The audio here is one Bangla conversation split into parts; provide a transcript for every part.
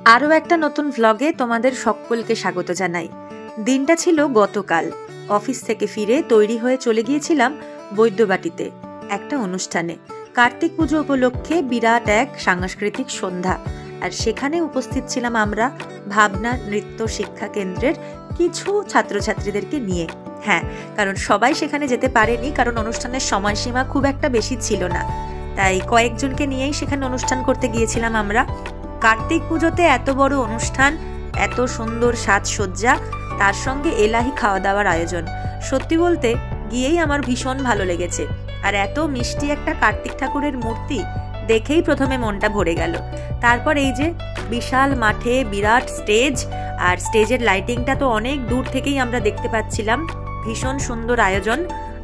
আরও একটা নতুন ভ্লগে তোমাদের সকলকে স্বাগত জানাই। দিনটা ছিল গতকাল। অফিস থেকে ফিরে তৈরি হয়ে চলে গিয়েছিলাম বৈদ্যবাটিতে একটা অনুষ্ঠানে। কার্তিক পুজো উপলক্ষে বিরাট এক সাংস্কৃতিক সন্ধ্যা, আর সেখানে উপস্থিত ছিলাম আমরা ভাবনা নৃত্য শিক্ষা কেন্দ্রের কিছু ছাত্রছাত্রীদেরকে নিয়ে। হ্যাঁ, কারণ সবাই সেখানে যেতে পারেনি, কারণ অনুষ্ঠানের সময়সীমা খুব একটা বেশি ছিল না, তাই কয়েকজনকে নিয়েই সেখানে অনুষ্ঠান করতে গিয়েছিলাম আমরা। কার্তিক পুজোতে এত বড় অনুষ্ঠান, এত সুন্দর সাজসজ্জা, তার সঙ্গে এলাহি খাওয়া দাওয়ার আয়োজন, সত্যি বলতে গিয়েই আমার ভীষণ ভালো লেগেছে। আর এত মিষ্টি একটা কার্তিক ঠাকুরের মূর্তি দেখেই প্রথমে মনটা ভরে গেল। তারপর এই যে বিশাল মাঠে বিরাট স্টেজ, আর স্টেজের লাইটিংটা তো অনেক দূর থেকেই আমরা দেখতে পাচ্ছিলাম। ভীষণ সুন্দর আয়োজন।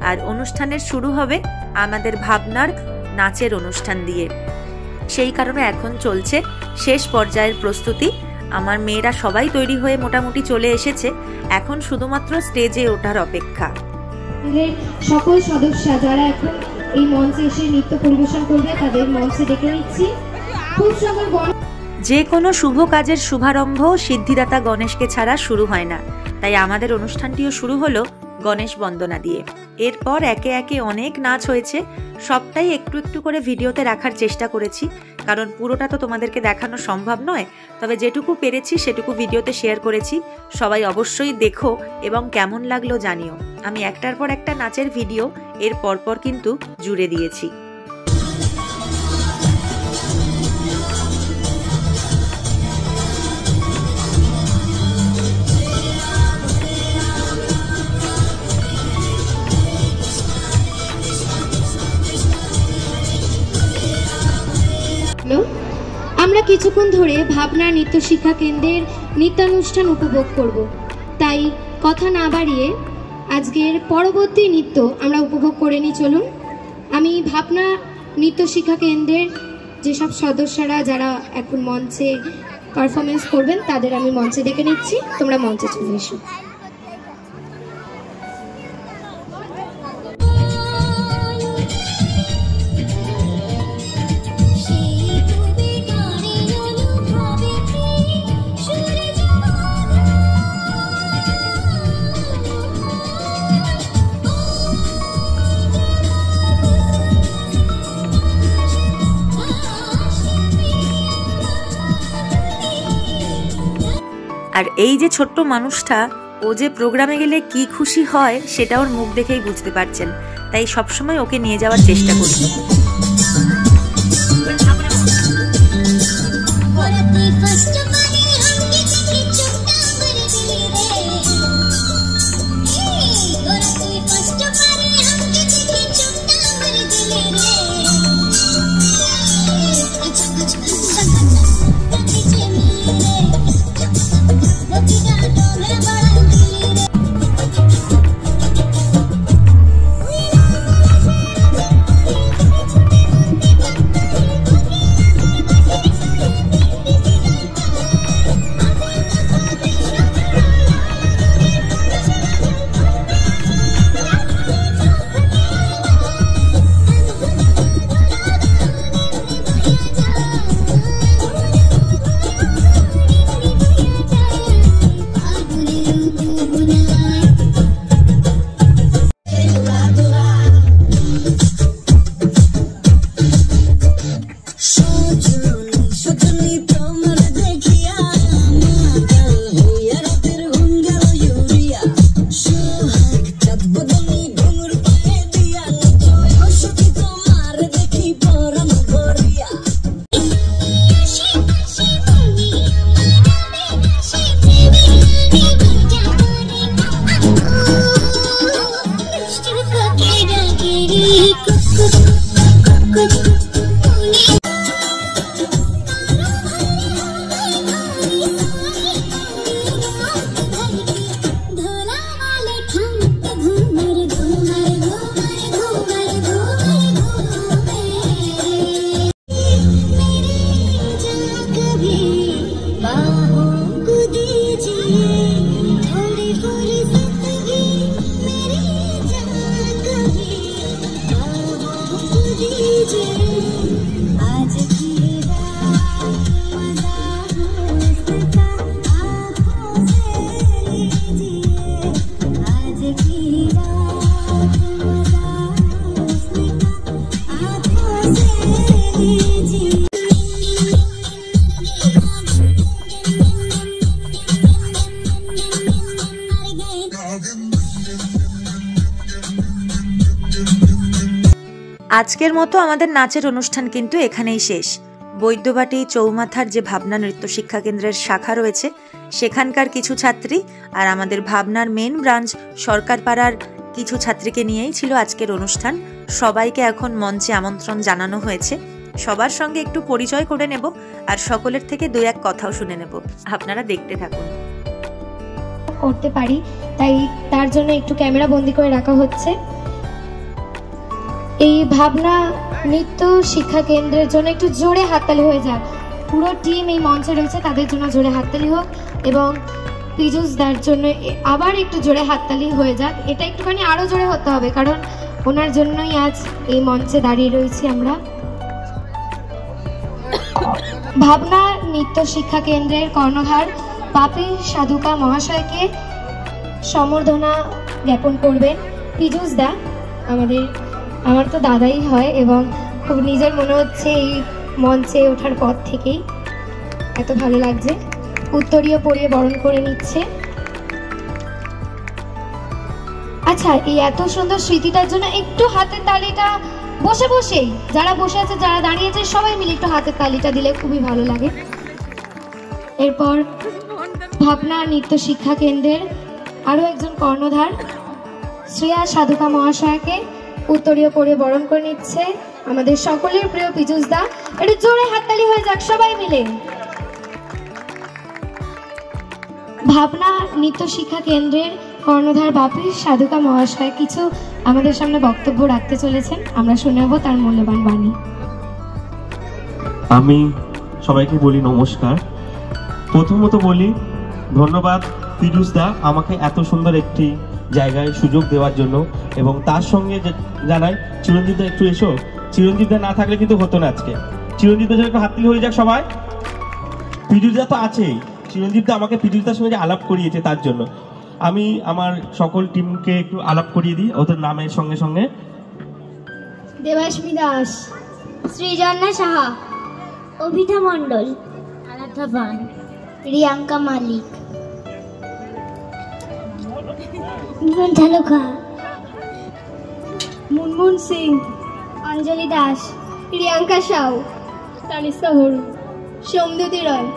আর অনুষ্ঠানের শুরু হবে আমাদের ভাবনার নাচের অনুষ্ঠান দিয়ে। সেই কারণে এখন চলছে শেষ পর্যায়ের প্রস্তুতি। আমার মেয়েরা সবাই তৈরি হয়ে মোটামুটি চলে এসেছে, এখন শুধুমাত্র স্টেজে ওঠার অপেক্ষা। সকল সদস্য যারা এখন এই মঞ্চে এসে নৃত্য পরিবেশন করবে তাদের মঞ্চে ডেকে নিচ্ছি। খুব সুন্দর। যে কোনো শুভ কাজের শুভারম্ভ সিদ্ধিদাতা গণেশকে ছাড়া শুরু হয় না, তাই আমাদের অনুষ্ঠানটিও শুরু হলো গণেশ বন্দনা দিয়ে। এরপর একে একে অনেক নাচ হয়েছে, সবটাই একটু একটু করে ভিডিওতে রাখার চেষ্টা করেছি, কারণ পুরোটা তো তোমাদেরকে দেখানো সম্ভব নয়। তবে যেটুকু পেরেছি সেটুকু ভিডিওতে শেয়ার করেছি। সবাই অবশ্যই দেখো এবং কেমন লাগলো জানিও। আমি একটার পর একটা নাচের ভিডিও এর পরপর কিন্তু জুড়ে দিয়েছি। আমরা কিছুক্ষণ ধরে ভাবনা নৃত্য শিক্ষা কেন্দ্রের নৃত্যানুষ্ঠান উপভোগ করব, তাই কথা না বাড়িয়ে আজকের পরবর্তী নৃত্য আমরা উপভোগ করে নিই। চলুন, আমি ভাবনা নৃত্য শিক্ষা কেন্দ্রের যেসব সদস্যরা যারা এখন মঞ্চে পারফরমেন্স করবেন তাদের আমি মঞ্চে ডেকে নিচ্ছি। তোমরা মঞ্চে চলে এসো। আর এই যে ছোট্ট মানুষটা, ও যে প্রোগ্রামে গেলে কি খুশি হয় সেটা ওর মুখ দেখেই বুঝতে পারছেন, তাই সবসময় ওকে নিয়ে যাওয়ার চেষ্টা করি। आज की रात मजा हो আজকের মতো আমাদের নাচের অনুষ্ঠান কিন্তু এখানেই শেষ। বৈদ্যবাটি চৌমাথার যে ভাবনা নৃত্য শিক্ষা কেন্দ্রের শাখা রয়েছে সেখানকার কিছু ছাত্রী আর আমাদের ভাবনার মেন ব্রাঞ্চ সরকারপাড়ার কিছু ছাত্রীকে নিয়েই ছিল আজকের অনুষ্ঠান। সবাইকে এখন মঞ্চে আমন্ত্রণ জানানো হয়েছে। সবার সঙ্গে একটু পরিচয় করে নেব আর সকলের থেকে দুই এক কথাও শুনে নেব। আপনারা দেখতে থাকুন। করতে পারি তাই তার জন্য একটু ক্যামেরা বন্দি করে রাখা হচ্ছে। এই ভাবনা নৃত্য শিক্ষা কেন্দ্রের জন্য একটু জোরে হাততালি হয়ে যাক। পুরো টিম এই মঞ্চে রয়েছে, তাদের জন্য জোরে হাততালি হোক এবং পীযূষদার জন্য আবার একটু জোরে হাততালি হয়ে যাক। এটা একটুখানি আরো জোরে হতে হবে কারণ ওনার জন্যই আজ এই মঞ্চে দাঁড়িয়ে রয়েছি আমরা। ভাবনা নৃত্য শিক্ষা কেন্দ্রের কর্ণধার বাপি সাধুকা মহাশয়কে সম্বর্ধনা জ্ঞাপন করবেন পীযূষদা। আমার তো দাদাই হয় এবং খুব নিজের মনে হচ্ছে এই মঞ্চে ওঠার পর থেকেই এত ভালো লাগছে। উত্তরীয় পরিয়ে বরণ করে নিচ্ছে। আচ্ছা, এই এত সুন্দর স্মৃতিটার জন্য একটু হাতের তালিটা বসেই যারা বসে আছে যারা দাঁড়িয়ে আছে সবাই মিলে একটু হাতের তালিটা দিলে খুবই ভালো লাগে। এরপর ভাবনা নৃত্য শিক্ষা কেন্দ্রের আরো একজন কর্ণধার শ্রেয়া সাধুকা মহাশয়কে উত্তরীয় পরে বরণ করে নিচ্ছে আমাদের সকলের প্রিয় পীযূষদা। একটু জোরে হাততালি হয়ে যাক সবাই মিলে। ভাবনা নৃত্য শিক্ষা কেন্দ্রের কর্ণধার বাপি সাধুকা মহাশয় কিছু আমাদের সামনে বক্তব্য রাখতে চলেছেন, আমরা শুনে নেব তার মূল্যবান বাণী। আমি সবাইকে বলি নমস্কার। প্রথমত বলি ধন্যবাদ পীযূষদা আমাকে এত সুন্দর একটি জায়গায় সুযোগ দেওয়ার জন্য, এবং তার সঙ্গে জানাই চিরঞ্জিতদা একটু এসো। চিরঞ্জিতদা না থাকলে কিন্তু হতো না আজকে। চিরঞ্জিতদার জন্য একটু হাততালি হয়ে যাক সবাই। পীযূষদা তো আছেই, চিরঞ্জিতদা আমাকে পীযূষদার সঙ্গে যে আলাপ করিয়েছে তার জন্য আমি আমার সকল টিমকে একটু আলাপ করিয়ে দিই ওদের নামের সঙ্গে সঙ্গে। দেবাশ্মী দাস, সৃজন্না সাহা, অভিধা মণ্ডল, আরাধ্যা বান, রিয়াঙ্কা মালিক, ঝালুকা, মুনমুন সিং, অঞ্জলি দাস, প্রিয়াঙ্কা সাউ, তানিস্কা হরু, সোমদুতি রয়,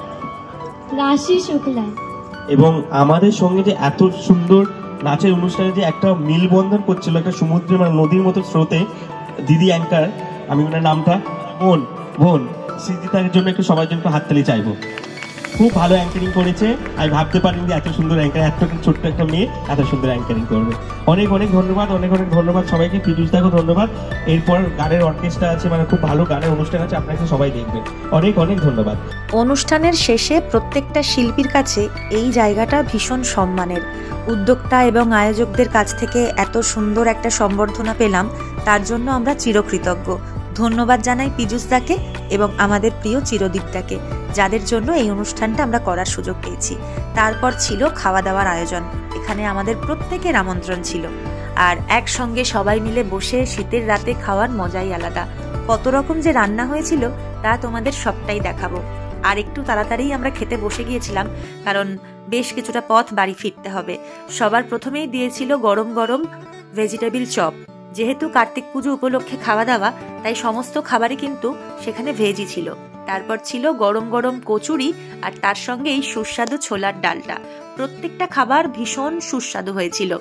রাশি শুক্লা। এবং আমাদের সঙ্গে যে এত সুন্দর নাচের অনুষ্ঠানে যে একটা মিলবন্ধন করছিল একটা সমুদ্রের মানে নদীর মতো স্রোতে দিদি অ্যাঙ্কার, আমি ওনার নামটা বোন স্মৃতিতার জন্য একটু সবার জন্য হাততালি চাইবো। খুব ভালো অ্যাঙ্কারিং করেছে। আমি ভাবতে পারিনি যে এত সুন্দর অ্যাঙ্কার, এত ছোট্ট একটা মেয়ে এত সুন্দর অ্যাঙ্কারিং করবে। অনেক ধন্যবাদ সবাইকে। পীযূষদাকে ধন্যবাদ। এরপর গানের অর্কেস্ট্রা আছে, মানে খুব ভালো গানের অনুষ্ঠান আছে, আপনাকে সবাই দেখবেন। অনেক ধন্যবাদ। অনুষ্ঠানের শেষে প্রত্যেকটা শিল্পীর কাছে এই জায়গাটা ভীষণ সম্মানের। উদ্যোক্তা এবং আয়োজকদের কাছ থেকে এত সুন্দর একটা সম্বর্ধনা পেলাম, তার জন্য আমরা চিরকৃতজ্ঞ। ধন্যবাদ জানাই পীযূষদাকে এবং আমাদের প্রিয় চিরদীপদাকে, যাদের জন্য এই অনুষ্ঠানটা আমরা করার সুযোগ পেয়েছি। তারপর ছিল খাওয়া দাওয়ার আয়োজন। এখানে আমাদের প্রত্যেকের আমন্ত্রণ ছিল, আর একসঙ্গে সবাই মিলে বসে শীতের রাতে খাওয়ার মজাই আলাদা। কত রকম যে রান্না হয়েছিল তা তোমাদের সবটাই দেখাবো। আর একটু তাড়াতাড়ি আমরা খেতে বসে গিয়েছিলাম, কারণ বেশ কিছুটা পথ বাড়ি ফিরতে হবে। সবার প্রথমেই দিয়েছিল গরম গরম ভেজিটেবিল চপ। যেহেতু কার্তিক পুজো উপলক্ষে খাওয়া দাওয়া, তাই সমস্ত খাবারই কিন্তু সেখানে ভেজই ছিল। তারপর ছিল গরম গরম কচুরি আর তার সঙ্গে এই সুস্বাদু ছোলার ডালটা। প্রত্যেকটা খাবার ভীষণ সুস্বাদু হয়েছিল।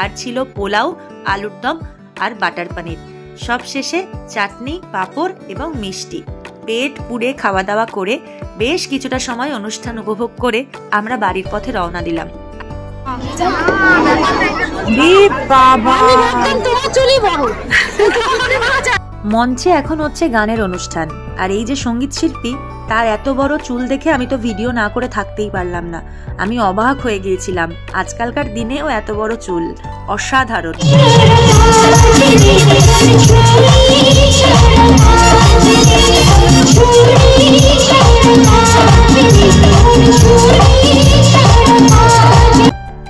আর ছিল পোলাও, আলুর দম আর বাটার পনির। সবশেষে চাটনি, পাঁপড় এবং মিষ্টি। পেট পুড়ে খাওয়া দাওয়া করে বেশ কিছুটা সময় অনুষ্ঠান উপভোগ করে আমরা বাড়ির পথে রওনা দিলাম। মঞ্চে এখন হচ্ছে গানের অনুষ্ঠান, আর এই যে সঙ্গীত শিল্পী তার এত বড় চুল দেখে আমি তো ভিডিও না করে থাকতেই পারলাম না। আমি অবাক হয়ে গিয়েছিলাম, আজকালকার দিনেও এত বড় চুল, অসাধারণ।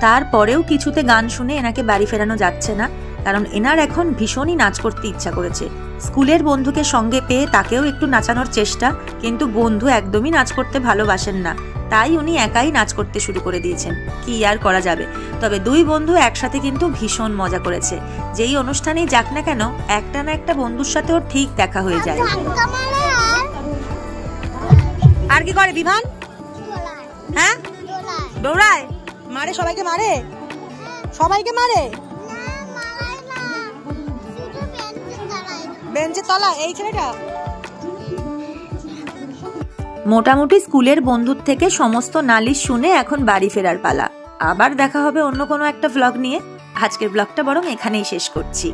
তারপরেও কিছুতে গান শুনে এনাকে বাড়ি ফেরানো যাচ্ছে না, কারণ এনার এখন ভীষণই নাচ করতে ইচ্ছা করেছে। স্কুলের বন্ধুকে সঙ্গে পেয়ে তাকেও একটু নাচানোর চেষ্টা, কিন্তু বন্ধু একদমই নাচ করতে ভালোবাসেন না, তাই উনি একাই নাচ করতে শুরু করে দিয়েছেন। কি আর করা যাবে। তবে দুই বন্ধু একসাথে কিন্তু ভীষণ মজা করেছে। যেই অনুষ্ঠানেই যাক না কেন, একটা না একটা বন্ধুর সাথে ওর ঠিক দেখা হয়ে যায়। আর কি করে বিভান? হ্যাঁ, দৌড়ায়। মারে, সবাইকে মারে, সবাইকে মারে। বেঞ্চের তলা এই ছেলেটা। মোটামুটি স্কুলের বন্ধুর থেকে সমস্ত নালিশ শুনে এখন বাড়ি ফেরার পালা। আবার দেখা হবে অন্য কোনো একটা ভ্লগ নিয়ে। আজকের ব্লগটা বরং এখানেই শেষ করছি।